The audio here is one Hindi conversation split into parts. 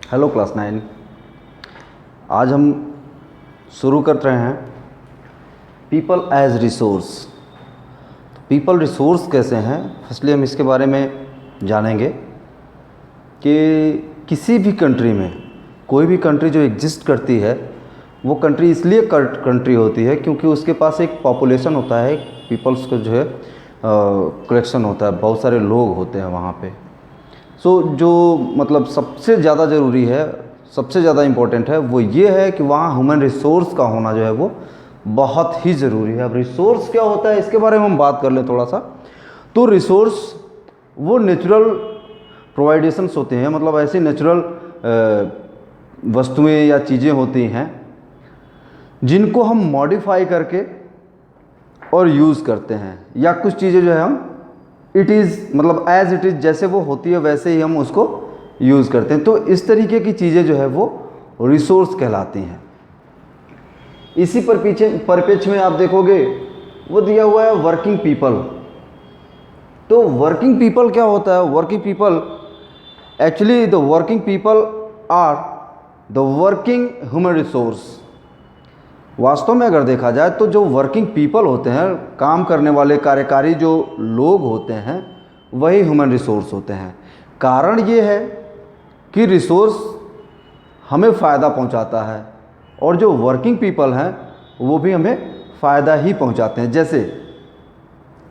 Hello class 9। आज हम शुरू कर रहे हैं people as resource. People resource कैसे हैं, फर्स्टली हम इसके बारे में जानेंगे कि किसी भी कंट्री में, कोई भी कंट्री जो एग्जिस्ट करती है वो कंट्री इसलिए कंट्री होती है क्योंकि उसके पास एक पॉपुलेशन होता है, पीपल्स को जो है कलेक्शन होता है, बहुत सारे लोग होते हैं वहाँ पे। जो मतलब सबसे ज़्यादा ज़रूरी है, सबसे ज़्यादा इम्पोर्टेंट है वो ये है कि वहाँ ह्यूमन रिसोर्स का होना जो है वो बहुत ही ज़रूरी है। अब रिसोर्स क्या होता है इसके बारे में हम बात कर लें थोड़ा सा। तो रिसोर्स वो नेचुरल प्रोवाइडेशंस होते हैं, मतलब ऐसी नेचुरल वस्तुएं या चीज़ें होती हैं जिनको हम मॉडिफाई करके और यूज़ करते हैं, या कुछ चीज़ें जो है हम इट इज़ मतलब एज इट इज़, जैसे वो होती है वैसे ही हम उसको यूज़ करते हैं। तो इस तरीके की चीज़ें जो है वो रिसोर्स कहलाती हैं। इसी परिप्रेक्ष्य में आप देखोगे वो दिया हुआ है वर्किंग पीपल। तो वर्किंग पीपल क्या होता है? Working people actually the working people are the working human resource. वास्तव में अगर देखा जाए तो जो वर्किंग पीपल होते हैं, काम करने वाले कार्यकारी जो लोग होते हैं, वही ह्यूमन रिसोर्स होते हैं। कारण ये है कि रिसोर्स हमें फ़ायदा पहुंचाता है और जो वर्किंग पीपल हैं वो भी हमें फ़ायदा ही पहुंचाते हैं। जैसे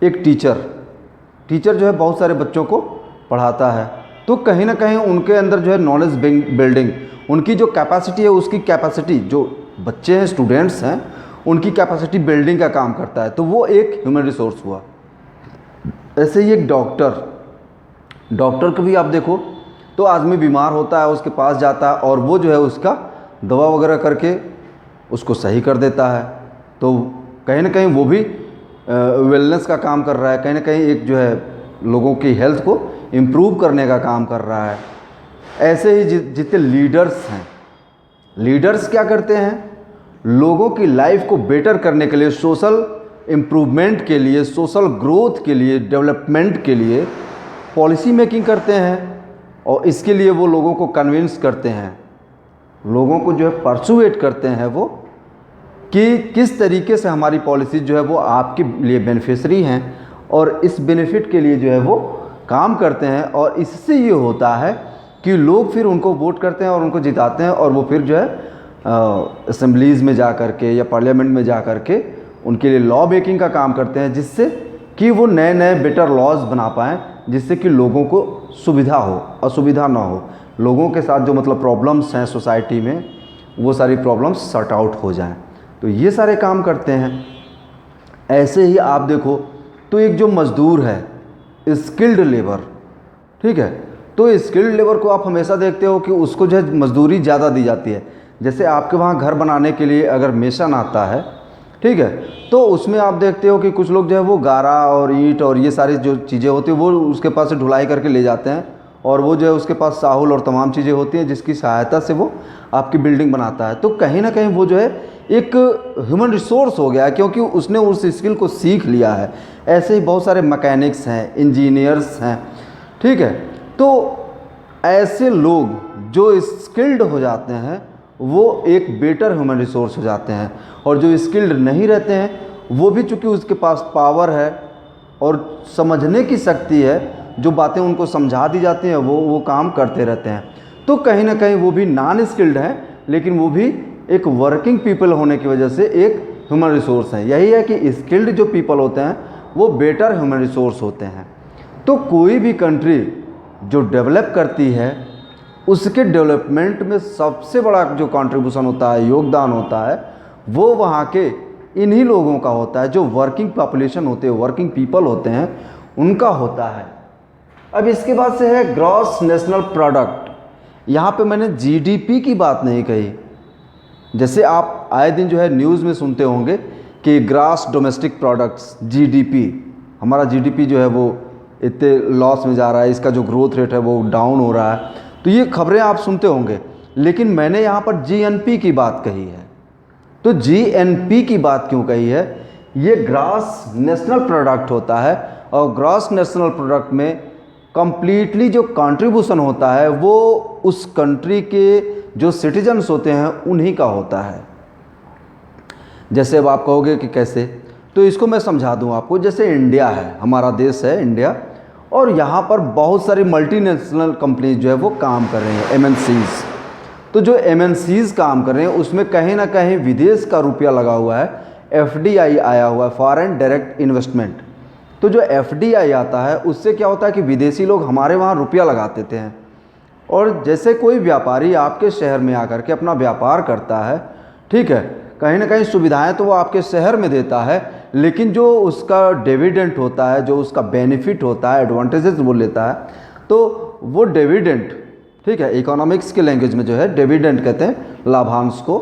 एक टीचर जो है बहुत सारे बच्चों को पढ़ाता है, तो कहीं ना कहीं उनके अंदर जो है नॉलेज बिल्डिंग, उनकी जो कैपेसिटी है, उसकी कैपेसिटी, जो बच्चे हैं, स्टूडेंट्स हैं, उनकी कैपेसिटी बिल्डिंग का काम करता है, तो वो एक ह्यूमन रिसोर्स हुआ। ऐसे ही एक डॉक्टर को भी आप देखो तो आदमी बीमार होता है, उसके पास जाता है और वो जो है उसका दवा वगैरह करके उसको सही कर देता है। तो कहीं ना कहीं वो भी वेलनेस का काम कर रहा है, कहीं ना कहीं एक जो है लोगों की हेल्थ को इम्प्रूव करने का काम कर रहा है। ऐसे ही जितने लीडर्स हैं, लीडर्स क्या करते हैं? लोगों की लाइफ को बेटर करने के लिए, सोशल इम्प्रूवमेंट के लिए, सोशल ग्रोथ के लिए, डेवलपमेंट के लिए पॉलिसी मेकिंग करते हैं और इसके लिए वो लोगों को कन्विंस करते हैं, लोगों को जो है परसुएट करते हैं वो कि किस तरीके से हमारी पॉलिसी जो है वो आपके लिए बेनिफिशरी हैं और इस बेनिफिट के लिए जो है वो काम करते हैं। और इससे ये होता है कि लोग फिर उनको वोट करते हैं और उनको जिताते हैं और वो फिर जो है असेंबलीज़ में जा कर के या पार्लियामेंट में जा कर के उनके लिए लॉ मेकिंग का काम करते हैं, जिससे कि वो नए नए बेटर लॉज बना पाएँ, जिससे कि लोगों को सुविधा हो, असुविधा ना हो। लोगों के साथ जो मतलब प्रॉब्लम्स हैं सोसाइटी में, वो सारी प्रॉब्लम्स सॉर्ट आउट हो जाएं, तो ये सारे काम करते हैं। ऐसे ही आप देखो तो एक जो मज़दूर है, स्किल्ड लेबर, ठीक है, तो स्किल्ड लेबर को आप हमेशा देखते हो कि उसको जो है मजदूरी ज़्यादा दी जाती है। जैसे आपके वहाँ घर बनाने के लिए अगर मेसन आता है, ठीक है, तो उसमें आप देखते हो कि कुछ लोग जो है वो गारा और ईंट और ये सारी जो चीज़ें होती हैं वो उसके पास से ढुलाई करके ले जाते हैं और वो जो है उसके पास साहुल और तमाम चीज़ें होती हैं जिसकी सहायता से वो आपकी बिल्डिंग बनाता है। तो कहीं ना कहीं वो जो है एक ह्यूमन रिसोर्स हो गया है, क्योंकि उसने उस स्किल को सीख लिया है। ऐसे ही बहुत सारे मैकेनिक्स हैं, इंजीनियर्स हैं, ठीक है। तो ऐसे लोग जो स्किल्ड हो जाते हैं वो एक बेटर ह्यूमन रिसोर्स हो जाते हैं, और जो स्किल्ड नहीं रहते हैं वो भी चूँकि उसके पास पावर है और समझने की शक्ति है, जो बातें उनको समझा दी जाती हैं वो काम करते रहते हैं। तो कहीं ना कहीं वो भी नॉन स्किल्ड हैं, लेकिन वो भी एक वर्किंग पीपल होने की वजह से एक ह्यूमन रिसोर्स हैं। यही है कि स्किल्ड जो पीपल होते हैं वो बेटर ह्यूमन रिसोर्स होते हैं। तो कोई भी कंट्री जो डेवलप करती है उसके डेवलपमेंट में सबसे बड़ा जो कंट्रीब्यूशन होता है, योगदान होता है, वो वहाँ के इन्हीं लोगों का होता है, जो वर्किंग पॉपुलेशन होते हैं, वर्किंग पीपल होते हैं, उनका होता है। अब इसके बाद से है ग्रॉस नेशनल प्रोडक्ट। यहाँ पे मैंने जीडीपी की बात नहीं कही। जैसे आप आए दिन जो है न्यूज़ में सुनते होंगे कि ग्रॉस डोमेस्टिक प्रोडक्ट्स, जीडीपी, हमारा जीडीपी जो है वो इतने लॉस में जा रहा है, इसका जो ग्रोथ रेट है वो डाउन हो रहा है, तो ये खबरें आप सुनते होंगे। लेकिन मैंने यहाँ पर जीएनपी की बात कही है। तो जीएनपी की बात क्यों कही है? ये ग्रॉस नेशनल प्रोडक्ट होता है और ग्रॉस नेशनल प्रोडक्ट में कंप्लीटली जो कंट्रीब्यूशन होता है वो उस कंट्री के जो सिटीजन्स होते हैं उन्हीं का होता है। जैसे अब आप कहोगे कि कैसे, तो इसको मैं समझा दूं आपको। जैसे इंडिया है, हमारा देश है इंडिया, और यहाँ पर बहुत सारी मल्टीनेशनल कंपनीज जो है वो काम कर रही हैं, एमएनसीज। तो जो एमएनसीज काम कर रहे हैं उसमें कहीं ना कहीं विदेश का रुपया लगा हुआ है, एफडीआई आया हुआ है, फॉरेन डायरेक्ट इन्वेस्टमेंट। तो जो एफडीआई आता है उससे क्या होता है कि विदेशी लोग हमारे वहाँ रुपया लगा देते हैं, और जैसे कोई व्यापारी आपके शहर में आकर के अपना व्यापार करता है, ठीक है, कहीं ना कहीं सुविधाएं तो वो आपके शहर में देता है, लेकिन जो उसका डिविडेंड होता है, जो उसका बेनिफिट होता है, एडवांटेजेस वो लेता है, तो वो डिविडेंड, ठीक है, इकोनॉमिक्स के लैंग्वेज में जो है डिविडेंड कहते हैं लाभांश को,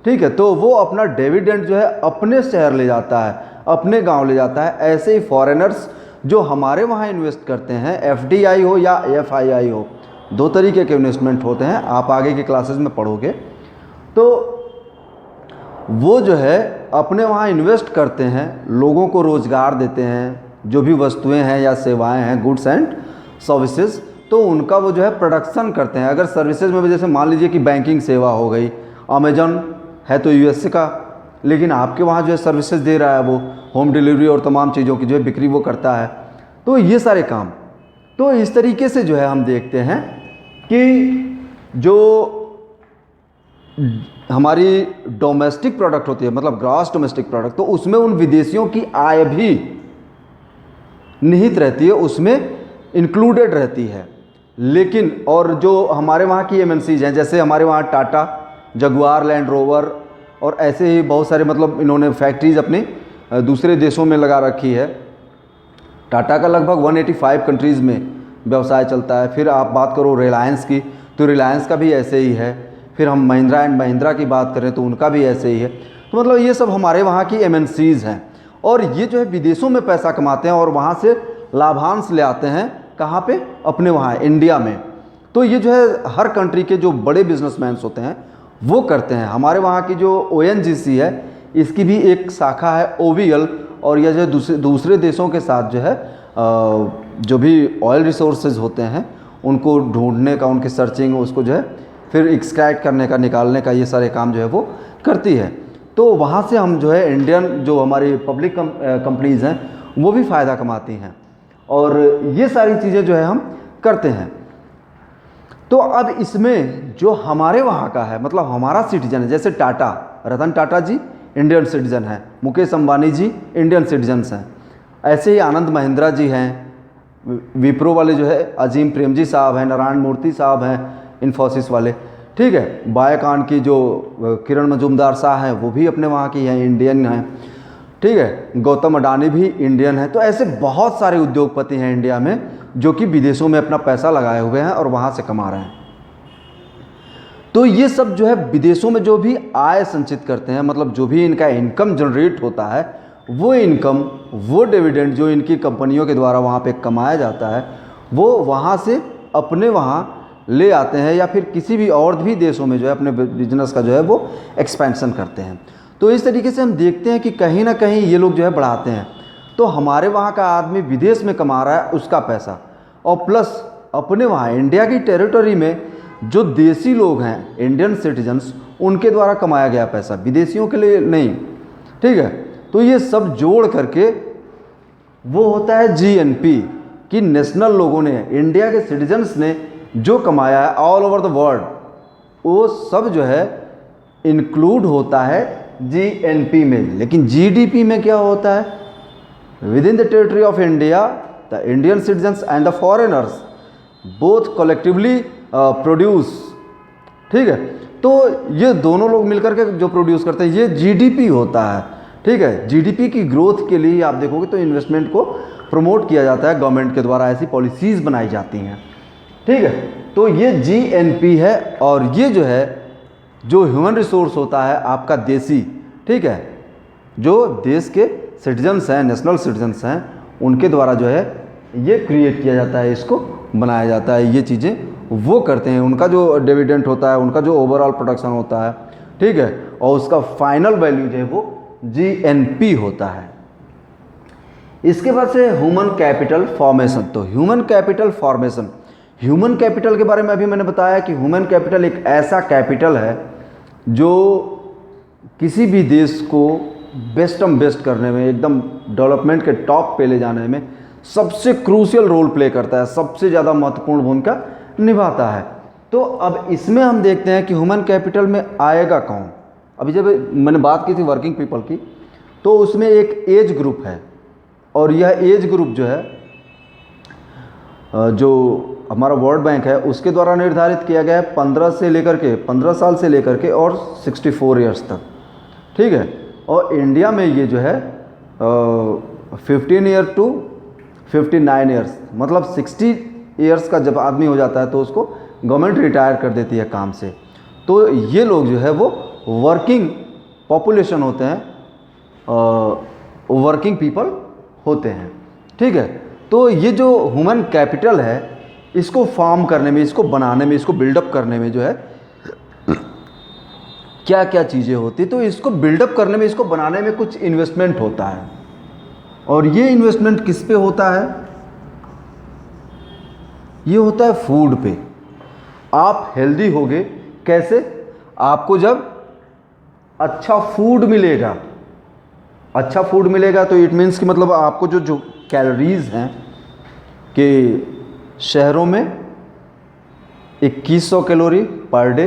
ठीक है, तो वो अपना डिविडेंड जो है अपने शहर ले जाता है, अपने गांव ले जाता है। ऐसे ही फॉरेनर्स जो हमारे वहाँ इन्वेस्ट करते हैं, एफडीआई हो या एफआईआई हो, दो तरीके के इन्वेस्टमेंट होते हैं, आप आगे की क्लासेस में पढ़ोगे, तो वो जो है अपने वहाँ इन्वेस्ट करते हैं, लोगों को रोज़गार देते हैं, जो भी वस्तुएं हैं या सेवाएं हैं, गुड्स एंड सर्विसेज, तो उनका वो जो है प्रोडक्शन करते हैं। अगर सर्विसेज में जैसे मान लीजिए कि बैंकिंग सेवा हो गई, अमेजन है तो यूएसए का, लेकिन आपके वहाँ जो है सर्विसेज दे रहा है, वो होम डिलीवरी और तमाम चीज़ों की जो है बिक्री वो करता है। तो ये सारे काम, तो इस तरीके से जो है हम देखते हैं कि जो हमारी डोमेस्टिक प्रोडक्ट होती है, मतलब ग्रॉस डोमेस्टिक प्रोडक्ट, तो उसमें उन विदेशियों की आय भी निहित रहती है, उसमें इंक्लूडेड रहती है। लेकिन और जो हमारे वहाँ की एमएनसीज हैं, जैसे हमारे वहाँ टाटा, जगुआर, लैंड रोवर और ऐसे ही बहुत सारे, मतलब इन्होंने फैक्ट्रीज अपने दूसरे देशों में लगा रखी है। टाटा का लगभग 185 कंट्रीज़ में व्यवसाय चलता है। फिर आप बात करो रिलायंस की, तो रिलायंस का भी ऐसे ही है। फिर हम महिंद्रा एंड महिंद्रा की बात करें तो उनका भी ऐसे ही है। तो मतलब ये सब हमारे वहाँ की एमएनसीज हैं, और ये जो है विदेशों में पैसा कमाते हैं और वहाँ से लाभांश ले आते हैं, कहाँ पे, अपने वहाँ इंडिया में। तो ये जो है हर कंट्री के जो बड़े बिजनेसमैन होते हैं वो करते हैं। हमारे वहाँ की जो ओएनजीसी है, इसकी भी एक शाखा है ओवीएल, और यह जो दूसरे देशों के साथ जो है जो भी ऑयल रिसोर्सेज होते हैं उनको ढूंढने का, उनकी सर्चिंग, उसको जो है फिर एक्सट्रैक्ट करने का, निकालने का, ये सारे काम जो है वो करती है। तो वहाँ से हम जो है इंडियन जो हमारी पब्लिक कंपनीज़ हैं वो भी फ़ायदा कमाती हैं, और ये सारी चीज़ें जो है हम करते हैं। तो अब इसमें जो हमारे वहाँ का है, मतलब हमारा सिटीजन है, जैसे टाटा, रतन टाटा जी इंडियन सिटीजन हैं, मुकेश अंबानी जी इंडियन सिटीजन्स हैं, ऐसे ही आनंद महिंद्रा जी हैं, विप्रो वाले जो है अजीम प्रेम जी साहब हैं, नारायण मूर्ति साहब हैं इन्फोसिस वाले, ठीक है, बायकान की जो किरण मजूमदार साहब हैं वो भी अपने वहाँ की हैं, इंडियन हैं, ठीक है, गौतम अडानी भी इंडियन है। तो ऐसे बहुत सारे उद्योगपति हैं इंडिया में जो कि विदेशों में अपना पैसा लगाए हुए हैं और वहाँ से कमा रहे हैं। तो ये सब जो है विदेशों में जो भी आय संचित करते हैं, मतलब जो भी इनका इनकम जनरेट होता है, वो इनकम, वो डिविडेंड जो इनकी कंपनियों के द्वारा वहाँ पे कमाया जाता है, वो वहाँ से अपने वहाँ ले आते हैं, या फिर किसी भी और भी देशों में जो है अपने बिजनेस का जो है वो एक्सपेंशन करते हैं। तो इस तरीके से हम देखते हैं कि कहीं ना कहीं ये लोग जो है बढ़ाते हैं। तो हमारे वहाँ का आदमी विदेश में कमा रहा है उसका पैसा, और प्लस अपने वहाँ इंडिया की टेरिटरी में जो देसी लोग हैं, इंडियन सिटीजन्स, उनके द्वारा कमाया गया पैसा, विदेशियों के लिए नहीं, ठीक है। तो ये सब जोड़ करके वो होता है जीएनपी, कि नेशनल लोगों ने, इंडिया के सिटीजन्स ने जो कमाया है ऑल ओवर द वर्ल्ड, वो सब जो है इंक्लूड होता है जीएनपी में। लेकिन जीडीपी में क्या होता है, with in the territory of India the Indian citizens and the foreigners both collectively produce, ठीक है। तो ये दोनों लोग मिलकर के जो प्रोड्यूस करते हैं, ये जीडीपी होता है, ठीक है। जीडीपी की ग्रोथ के लिए आप देखोगे तो इन्वेस्टमेंट को प्रमोट किया जाता है गवर्नमेंट के द्वारा, ऐसी पॉलिसीज़ बनाई जाती हैं, ठीक है। तो ये जीएनपी है, और ये जो है जो ह्यूमन रिसोर्स होता है आपका देसी, ठीक है, जो देश के सिटीजन्स हैं, नेशनल सिटीजन्स हैं, उनके द्वारा जो है ये क्रिएट किया जाता है, इसको बनाया जाता है, ये चीज़ें वो करते हैं। उनका जो डिविडेंड होता है, उनका जो ओवरऑल प्रोडक्शन होता है, ठीक है, और उसका फाइनल वैल्यू जो है वो जीएनपी होता है। इसके बाद से ह्यूमन कैपिटल फॉर्मेशन। तो ह्यूमन कैपिटल के बारे में अभी मैंने बताया कि ह्यूमन कैपिटल एक ऐसा कैपिटल है जो किसी भी देश को बेस्ट करने में, एकदम डेवलपमेंट के टॉप पे ले जाने में सबसे क्रूशियल रोल प्ले करता है, सबसे ज़्यादा महत्वपूर्ण भूमिका निभाता है। तो अब इसमें हम देखते हैं कि ह्यूमन कैपिटल में आएगा कौन। अभी जब मैंने बात की थी वर्किंग पीपल की, तो उसमें एक एज ग्रुप है, और यह एज ग्रुप जो है, जो हमारा वर्ल्ड बैंक है उसके द्वारा निर्धारित किया गया है 15 साल से लेकर के और 64 ईयर्स तक, ठीक है। और इंडिया में ये जो है 15 ईयर टू 59 ईयर्स, मतलब 60 ईयर्स का जब आदमी हो जाता है तो उसको गवर्नमेंट रिटायर कर देती है काम से। तो ये लोग जो है वो वर्किंग पॉपुलेशन होते हैं, वर्किंग पीपल होते हैं, ठीक है। तो ये जो ह्यूमन कैपिटल है, इसको फॉर्म करने में, इसको बनाने में, इसको बिल्डअप करने में जो है क्या क्या चीज़ें होती, तो इसको बिल्डअप करने में, इसको बनाने में कुछ इन्वेस्टमेंट होता है। और ये इन्वेस्टमेंट किस पे होता है? ये होता है फूड पे। आप हेल्दी होगे कैसे? आपको जब अच्छा फूड मिलेगा, अच्छा फूड मिलेगा तो इट मीन्स कि मतलब आपको जो कैलोरीज हैं कि शहरों में 2100 कैलोरी पर डे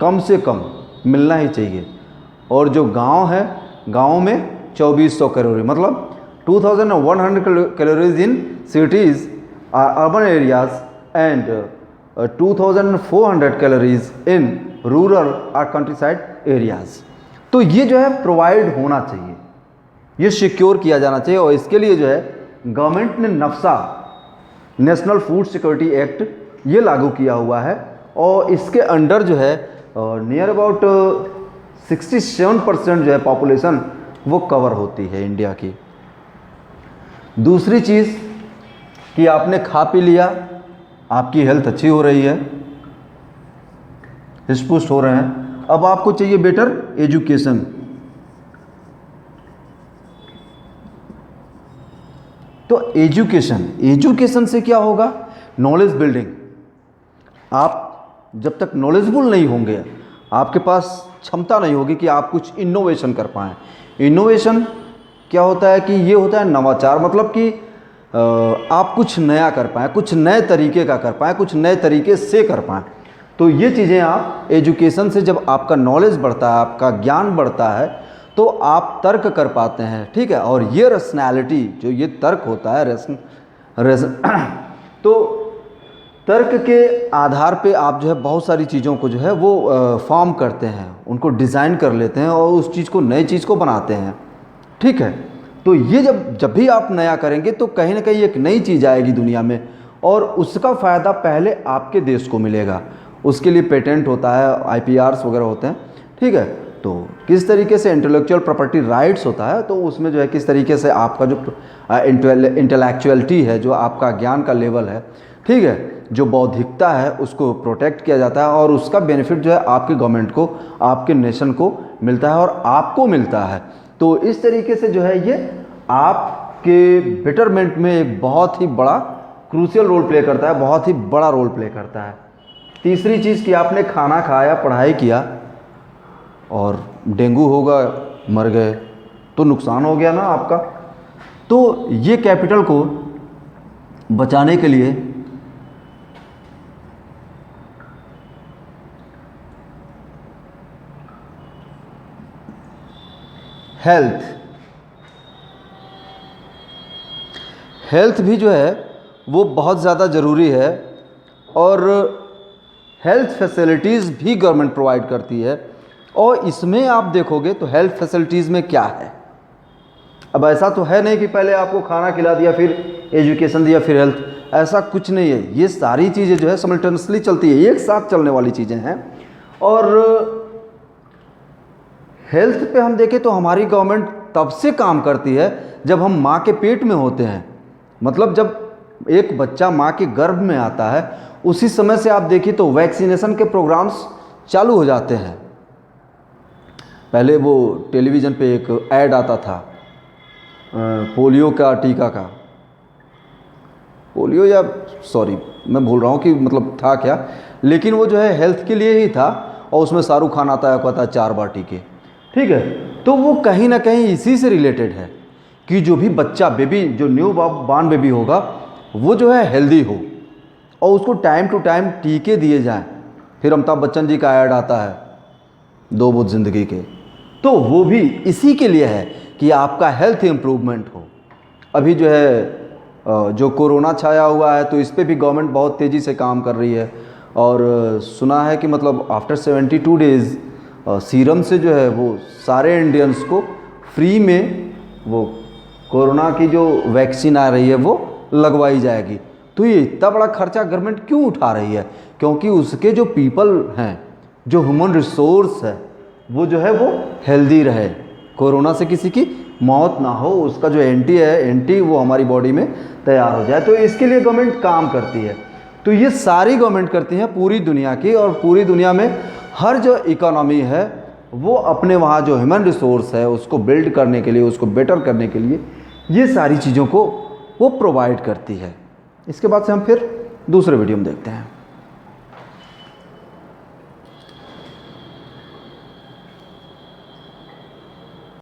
कम से कम मिलना ही चाहिए, और जो गांव है, गांव में 2400 कैलोरी, मतलब 2100 calories in cities urban areas and 2400 calories in rural और कंट्री साइड एरियाज। तो ये जो है प्रोवाइड होना चाहिए, ये सिक्योर किया जाना चाहिए। और इसके लिए जो है गवर्नमेंट ने नफ्सा, नेशनल फूड सिक्योरिटी एक्ट, ये लागू किया हुआ है, और इसके अंडर जो है नियर अबाउट 67% जो है पॉपुलेशन वो कवर होती है इंडिया की। दूसरी चीज़ कि आपने खा पी लिया, आपकी हेल्थ अच्छी हो रही है, हृष्ट-पुष्ट हो रहे हैं, अब आपको चाहिए बेटर एजुकेशन। तो एजुकेशन से क्या होगा? Knowledge building. आप जब तक नॉलेजफुल नहीं होंगे, आपके पास क्षमता नहीं होगी कि आप कुछ इनोवेशन कर पाएँ। इनोवेशन क्या होता है कि ये होता है नवाचार, मतलब कि आप कुछ नया कर पाएँ, कुछ नए तरीके का कर पाएँ, कुछ नए तरीके से कर पाएँ। तो ये चीज़ें आप एजुकेशन से, जब आपका नॉलेज बढ़ता है, आपका ज्ञान बढ़ता है, तो आप तर्क कर पाते हैं, ठीक है। और ये रैशनैलिटी, जो ये तर्क होता है, तो तर्क के आधार पे आप जो है बहुत सारी चीज़ों को जो है वो फॉर्म करते हैं, उनको डिज़ाइन कर लेते हैं और उस चीज़ को, नई चीज़ को बनाते हैं, ठीक है। तो ये जब भी आप नया करेंगे तो कहीं ना कहीं एक नई चीज़ आएगी दुनिया में, और उसका फ़ायदा पहले आपके देश को मिलेगा। उसके लिए पेटेंट होता है, IPRs वगैरह होते हैं, ठीक है। तो किस तरीके से इंटेलेक्चुअल प्रॉपर्टी राइट्स होता है, तो उसमें जो है किस तरीके से आपका जो इंटेलेक्चुअलिटी है, जो आपका ज्ञान का लेवल है, ठीक है, जो बौद्धिकता है, उसको प्रोटेक्ट किया जाता है, और उसका बेनिफिट जो है आपके गवर्नमेंट को, आपके नेशन को मिलता है और आपको मिलता है। तो इस तरीके से जो है ये आपके बेटरमेंट में एक बहुत ही बड़ा क्रूशियल रोल प्ले करता है, बहुत ही बड़ा रोल प्ले करता है। तीसरी चीज़ कि आपने खाना खाया, पढ़ाई किया और डेंगू होगा, मर गए, तो नुकसान हो गया ना आपका। तो ये कैपिटल को बचाने के लिए हेल्थ भी जो है वो बहुत ज़्यादा ज़रूरी है, और हेल्थ फैसिलिटीज़ भी गवर्नमेंट प्रोवाइड करती है। और इसमें आप देखोगे तो हेल्थ फैसिलिटीज़ में क्या है, अब ऐसा तो है नहीं कि पहले आपको खाना खिला दिया, फिर एजुकेशन दिया, फिर हेल्थ, ऐसा कुछ नहीं है। ये सारी चीज़ें जो है सिमल्टेनियसली चलती है, एक साथ चलने वाली चीज़ें हैं। और हेल्थ पे हम देखें तो हमारी गवर्नमेंट तब से काम करती है जब हम माँ के पेट में होते हैं, मतलब जब एक बच्चा माँ के गर्भ में आता है, उसी समय से आप देखिए तो वैक्सीनेशन के प्रोग्राम्स चालू हो जाते हैं। पहले वो टेलीविज़न पे एक ऐड आता था पोलियो का टीका का, पोलियो या सॉरी मैं भूल रहा हूँ कि मतलब था क्या, लेकिन वो जो है हेल्थ के लिए ही था और उसमें शाहरुख खान आता है, कहता है 4 बार टीके, ठीक है। तो वो कहीं ना कहीं इसी से रिलेटेड है कि जो भी बच्चा बेबी जो न्यू बॉर्न बेबी होगा वो जो है हेल्दी हो और उसको टाइम टू टाइम टीके दिए जाएं। फिर अमिताभ बच्चन जी का ऐड आता है 2 बूंद ज़िंदगी के, तो वो भी इसी के लिए है कि आपका हेल्थ इम्प्रूवमेंट हो। अभी जो है जो कोरोना छाया हुआ है तो इस पे भी गवर्नमेंट बहुत तेज़ी से काम कर रही है और सुना है कि मतलब आफ्टर 72 डेज़ सीरम से जो है वो सारे इंडियंस को फ्री में वो कोरोना की जो वैक्सीन आ रही है वो लगवाई जाएगी। तो ये इतना बड़ा खर्चा गवर्नमेंट क्यों उठा रही है? क्योंकि उसके जो पीपल हैं, जो ह्यूमन रिसोर्स है, वो जो है वो हेल्दी रहे, कोरोना से किसी की मौत ना हो, उसका जो एंटी वो हमारी बॉडी में तैयार हो जाए। तो इसके लिए गवर्नमेंट काम करती है। तो ये सारी गवर्नमेंट करती हैं पूरी दुनिया की, और पूरी दुनिया में हर जो इकोनॉमी है वो अपने वहाँ जो ह्यूमन रिसोर्स है उसको बिल्ड करने के लिए, उसको बेटर करने के लिए ये सारी चीज़ों को वो प्रोवाइड करती है। इसके बाद से हम फिर दूसरे वीडियो में देखते हैं।